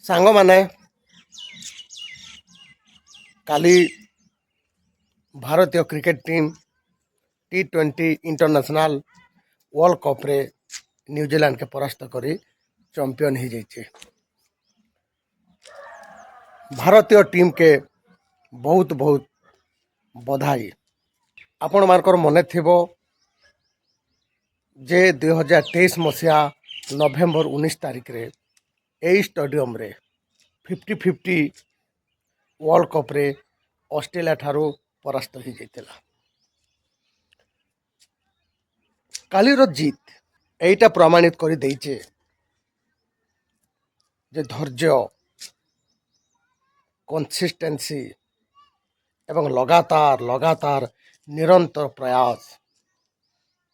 ସାଙ୍ଗମାନେ କାଲି ଭାରତୀୟ cricket team T20 international world cup रे न्यूजीलैंड के परास्त करी चैंपियन हो जाइए। भारतीय टीम के बहुत बहुत बधाई। आपण मानकर मन थिबो जे 2023 मसीहा नवेम्बर 19 तारिख रे यही स्टेडियम रे 50-50 वर्ल्ड कप रे ऑस्ट्रेलिया ठारू परास्त हो जाइतिला। कालीर जीत एटा प्रमाणित कर देइचे जे धैर्य कंसिस्टेंसी एवं लगातार निरंतर प्रयास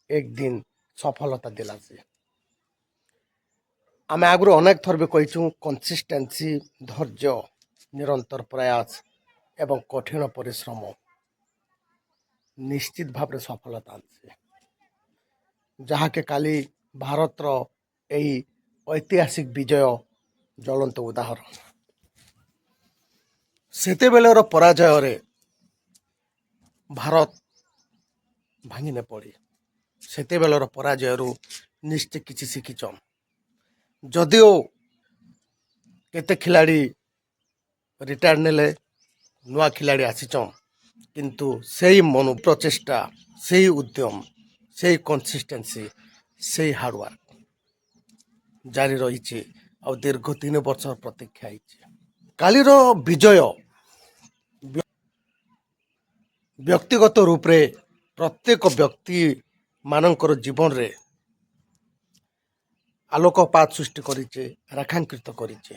एक दिन सफलता दिला से। आम आगु अनेक थर भी कही कंसिस्टेंसी धैर्य निरंतर प्रयास एवं कठिन परिश्रम निश्चित भाव सफलता आनसे, जहाँके काली भारतर यही ऐतिहासिक विजय ज्वलंत उदाहरण। सेते बेलर पराजय रे भारत भांगी न पड़ी। सेते बेलर पराजय निश्चित किसी शिखिचन। जदिओ केते खिलाड़ी रिटायर नेले नुआ खिलाड़ी आसीचन, किंतु सही मन प्रचेष्टा सही उद्यम सही कंसिस्टेंसी सही हार्डवर्क जारी रही और दीर्घ 3 वर्ष प्रतीक्षा कालीर विजय व्यक्तिगत रूप रे प्रत्येक व्यक्ति मानकर जीवन रे आलोकपात सृष्टि करिचे, रेखांकित करिचे।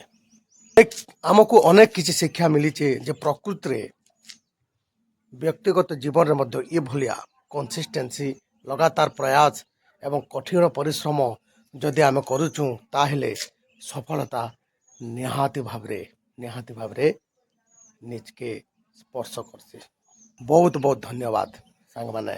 आमको अनेक किसी शिक्षा मिली जे प्रकृति रे व्यक्तिगत जीवन रे मध्य ये भलिया कंसिस्टेंसी लगातार प्रयास एवं कठिन परिश्रम जदि आम करूचु ताहेले सफलता निहाती भावरे निज के स्पर्श करसे। बहुत बहुत धन्यवाद सांग माने।